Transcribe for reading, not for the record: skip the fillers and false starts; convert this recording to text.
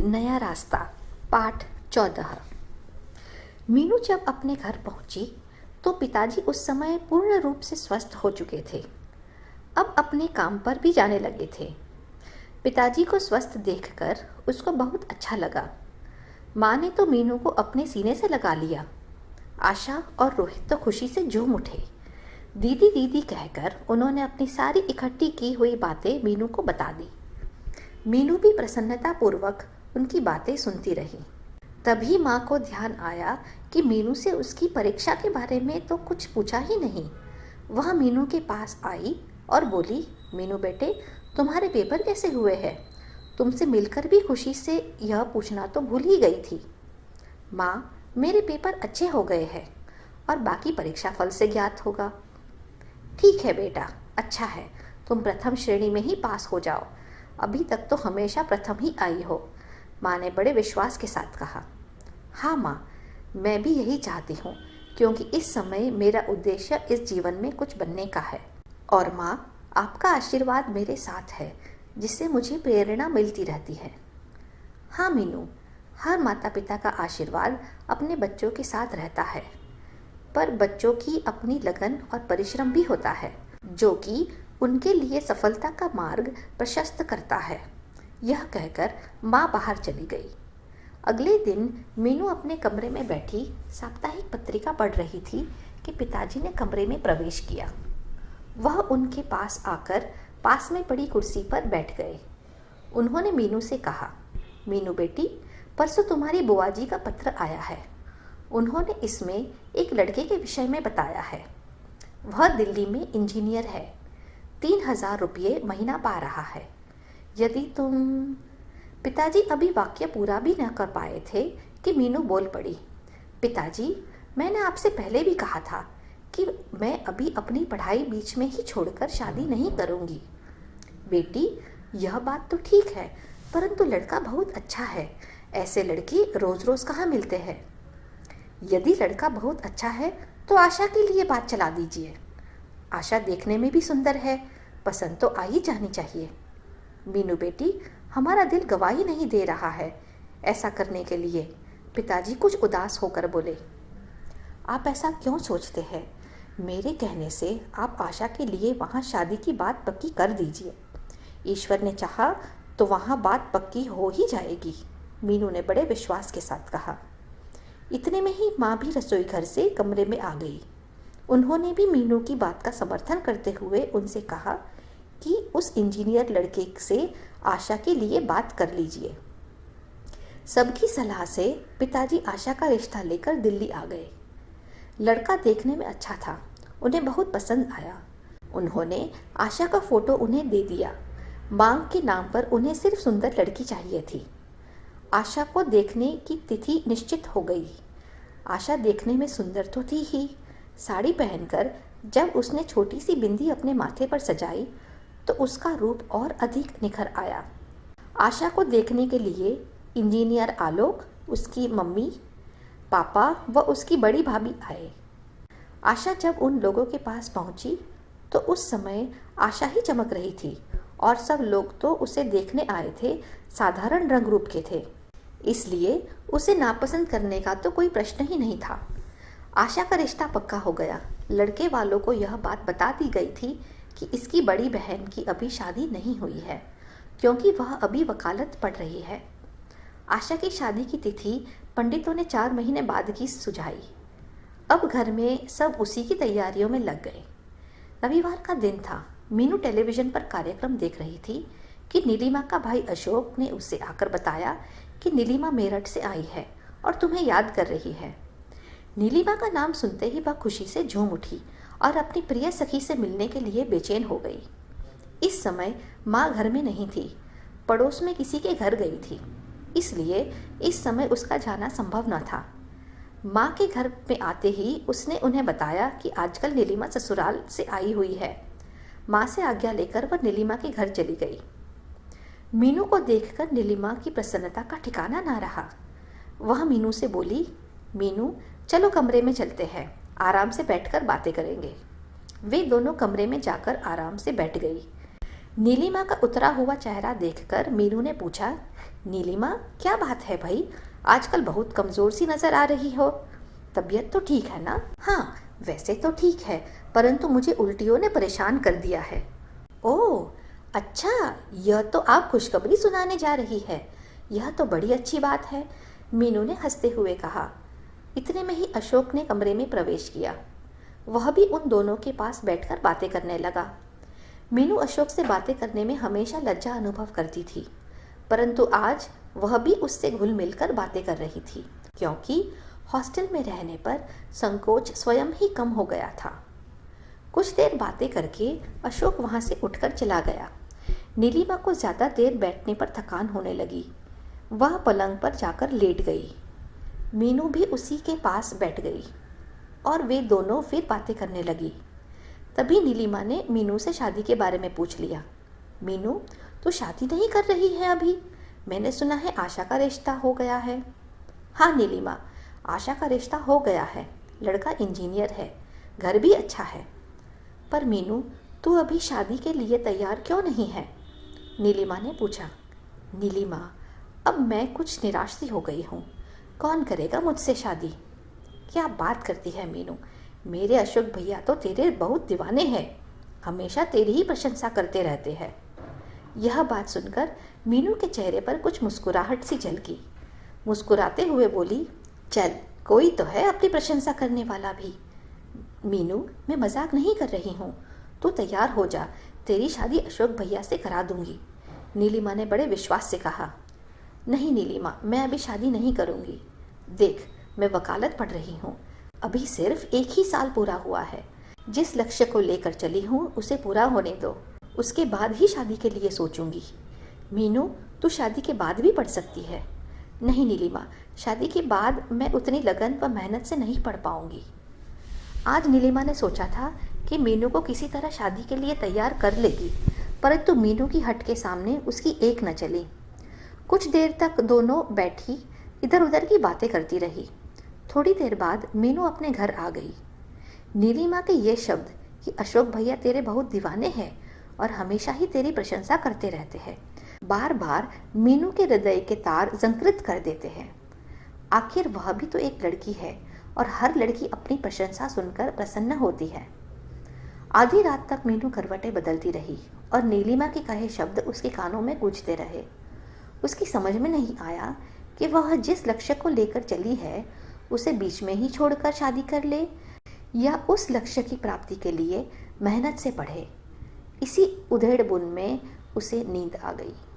नया रास्ता पाठ 14। मीनू जब अपने घर पहुंची तो पिताजी उस समय पूर्ण रूप से स्वस्थ हो चुके थे। अब अपने काम पर भी जाने लगे थे। पिताजी को स्वस्थ देखकर उसको बहुत अच्छा लगा। माँ ने तो मीनू को अपने सीने से लगा लिया। आशा और रोहित तो खुशी से झूम उठे। दीदी दीदी कहकर उन्होंने अपनी सारी इकट्ठी की हुई बातें मीनू को बता दी। मीनू भी प्रसन्नतापूर्वक उनकी बातें सुनती रही। तभी माँ को ध्यान आया कि मीनू से उसकी परीक्षा के बारे में तो कुछ पूछा ही नहीं। वह मीनू के पास आई और बोली, मीनू बेटे, तुम्हारे पेपर कैसे हुए हैं? तुमसे मिलकर भी खुशी से यह पूछना तो भूल ही गई थी। माँ, मेरे पेपर अच्छे हो गए हैं और बाकी परीक्षा फल से ज्ञात होगा। ठीक है बेटा, अच्छा है, तुम प्रथम श्रेणी में ही पास हो जाओ। अभी तक तो हमेशा प्रथम ही आई हो, माँ ने बड़े विश्वास के साथ कहा। हाँ माँ, मैं भी यही चाहती हूँ, क्योंकि इस समय मेरा उद्देश्य इस जीवन में कुछ बनने का है। और माँ, आपका आशीर्वाद मेरे साथ है, जिससे मुझे प्रेरणा मिलती रहती है। हाँ मीनू, हर माता पिता का आशीर्वाद अपने बच्चों के साथ रहता है, पर बच्चों की अपनी लगन और परिश्रम भी होता है, जो कि उनके लिए सफलता का मार्ग प्रशस्त करता है। यह कहकर माँ बाहर चली गई। अगले दिन मीनू अपने कमरे में बैठी साप्ताहिक पत्रिका पढ़ रही थी कि पिताजी ने कमरे में प्रवेश किया। वह उनके पास आकर पास में पड़ी कुर्सी पर बैठ गए। उन्होंने मीनू से कहा, मीनू बेटी, परसों तुम्हारी बुआ जी का पत्र आया है। उन्होंने इसमें एक लड़के के विषय में बताया है। वह दिल्ली में इंजीनियर है, 3000 रुपये महीना पा रहा है। यदि तुम... पिताजी अभी वाक्य पूरा भी न कर पाए थे कि मीनू बोल पड़ी, पिताजी, मैंने आपसे पहले भी कहा था कि मैं अभी अपनी पढ़ाई बीच में ही छोड़कर शादी नहीं करूँगी। बेटी, यह बात तो ठीक है, परंतु लड़का बहुत अच्छा है। ऐसे लड़के रोज़ रोज़ कहाँ मिलते हैं। यदि लड़का बहुत अच्छा है तो आशा के लिए बात चला दीजिए। आशा देखने में भी सुंदर है, पसंद तो आ ही जानी चाहिए। मीनू बेटी, हमारा दिल गवाही नहीं दे रहा है ऐसा करने के लिए, पिताजी कुछ उदास होकर बोले। आप ऐसा क्यों सोचते हैं? मेरे कहने से आप आशा के लिए वहाँ शादी की बात पक्की कर दीजिए। ईश्वर ने चाहा तो वहाँ बात पक्की हो ही जाएगी, मीनू ने बड़े विश्वास के साथ कहा। इतने में ही माँ भी रसोई घर से कमरे में आ गई। उन्होंने भी मीनू की बात का समर्थन करते हुए उनसे कहा कि उस इंजीनियर लड़के से आशा के लिए बात कर लीजिए। सबकी सलाह से पिताजी आशा का रिश्ता लेकर दिल्ली आ गए। लड़का देखने में अच्छा था, उन्हें बहुत पसंद आया। उन्होंने आशा का फोटो उन्हें दे दिया। मांग के नाम पर उन्हें सिर्फ सुंदर लड़की चाहिए थी। आशा को देखने की तिथि निश्चित हो गई। आशा देखने में सुंदर तो थी ही, साड़ी पहनकर जब उसने छोटी सी बिंदी अपने माथे पर सजाई तो उसका रूप और अधिक निखर आया। आशा को देखने के लिए इंजीनियर आलोक, उसकी मम्मी, पापा व उसकी बड़ी भाभी आए। आशा जब उन लोगों के पास पहुंची तो उस समय आशा ही चमक रही थी और सब लोग तो उसे देखने आए थे साधारण रंग रूप के थे, इसलिए उसे नापसंद करने का तो कोई प्रश्न ही नहीं था। आशा का रिश्ता पक्का हो गया। लड़के वालों को यह बात बता दी गई थी कि इसकी बड़ी बहन की अभी शादी नहीं हुई है, क्योंकि वह अभी वकालत पढ़ रही है। आशा की शादी की तिथि पंडितों ने 4 महीने बाद की सुझाई। अब घर में सब उसी की तैयारियों में लग गए। रविवार का दिन था। मीनू टेलीविज़न पर कार्यक्रम देख रही थी कि नीलिमा का भाई अशोक ने उससे आकर बताया कि नीलिमा मेरठ से आई है और तुम्हें याद कर रही है। नीलिमा का नाम सुनते ही वह खुशी से झूम उठी और अपनी प्रिय सखी से मिलने के लिए बेचैन हो गई। इस समय माँ घर में नहीं थी, पड़ोस में किसी के घर गई थी, इसलिए इस समय उसका जाना संभव न था। माँ के घर में आते ही उसने उन्हें बताया कि आजकल नीलिमा ससुराल से आई हुई है। माँ से आज्ञा लेकर वह नीलिमा के घर चली गई। मीनू को देखकर नीलिमा की प्रसन्नता का ठिकाना ना रहा। वह मीनू से बोली, मीनू, चलो कमरे में चलते हैं, आराम से बैठकर बातें करेंगे। वे दोनों कमरे में जाकर आराम से बैठ गई। नीलिमा का उतरा हुआ चेहरा देखकर मीनू ने पूछा, नीलिमा क्या बात है भाई, आजकल बहुत कमज़ोर सी नज़र आ रही हो। तबीयत तो ठीक है ना? हाँ, वैसे तो ठीक है, परंतु मुझे उल्टियों ने परेशान कर दिया है। ओह अच्छा, यह तो आप खुशखबरी सुनाने जा रही है। यह तो बड़ी अच्छी बात है, मीनू ने हंसते हुए कहा। इतने में ही अशोक ने कमरे में प्रवेश किया। वह भी उन दोनों के पास बैठकर बातें करने लगा। मीनू अशोक से बातें करने में हमेशा लज्जा अनुभव करती थी, परंतु आज वह भी उससे घुल मिलकर बातें कर रही थी, क्योंकि हॉस्टल में रहने पर संकोच स्वयं ही कम हो गया था। कुछ देर बातें करके अशोक वहाँ से उठकर चला गया। नीलिमा को ज़्यादा देर बैठने पर थकान होने लगी। वह पलंग पर जाकर लेट गई। मीनू भी उसी के पास बैठ गई और वे दोनों फिर बातें करने लगी। तभी नीलिमा ने मीनू से शादी के बारे में पूछ लिया। मीनू, तू शादी नहीं कर रही है अभी? मैंने सुना है आशा का रिश्ता हो गया है। हाँ नीलिमा, आशा का रिश्ता हो गया है। लड़का इंजीनियर है, घर भी अच्छा है। पर मीनू, तू अभी शादी के लिए तैयार क्यों नहीं है? नीलिमा ने पूछा। नीलिमा, अब मैं कुछ निराश सी हो गई हूँ। कौन करेगा मुझसे शादी? क्या बात करती है मीनू, मेरे अशोक भैया तो तेरे बहुत दीवाने हैं, हमेशा तेरी ही प्रशंसा करते रहते हैं। यह बात सुनकर मीनू के चेहरे पर कुछ मुस्कुराहट सी झलकी। मुस्कुराते हुए बोली, चल कोई तो है अपनी प्रशंसा करने वाला भी। मीनू, मैं मजाक नहीं कर रही हूँ, तू तैयार हो जा, तेरी शादी अशोक भैया से करा दूंगी। नीलिमा ने बड़े विश्वास से कहा। नहीं नीलिमा, मैं अभी शादी नहीं करूँगी। देख, मैं वकालत पढ़ रही हूँ, अभी सिर्फ 1 ही साल पूरा हुआ है। जिस लक्ष्य को लेकर चली हूँ उसे पूरा होने दो, उसके बाद ही शादी के लिए सोचूंगी। मीनू, तू शादी के बाद भी पढ़ सकती है। नहीं नीलिमा, शादी के बाद मैं उतनी लगन व मेहनत से नहीं पढ़ पाऊंगी। आज नीलिमा ने सोचा था कि मीनू को किसी तरह शादी के लिए तैयार कर लेगी, परंतु मीनू की हट के सामने उसकी एक न चली। कुछ देर तक दोनों बैठी इधर उधर की बातें करती रही। थोड़ी देर बाद मीनू अपने घर आ गई। नीलिमा के ये शब्द कि अशोक भैया तेरे बहुत दीवाने हैं और हमेशा ही तेरी प्रशंसा करते रहते हैं, बार बार मीनू के हृदय के तार झंकृत कर देते हैं। आखिर वह भी तो एक लड़की है और हर लड़की अपनी प्रशंसा सुनकर प्रसन्न होती है। आधी रात तक मीनू करवटें बदलती रही और नीलिमा के कहे शब्द उसके कानों में गूंजते रहे। उसकी समझ में नहीं आया कि वह जिस लक्ष्य को लेकर चली है उसे बीच में ही छोड़कर शादी कर ले या उस लक्ष्य की प्राप्ति के लिए मेहनत से पढ़े। इसी उधेड़ बुन में उसे नींद आ गई।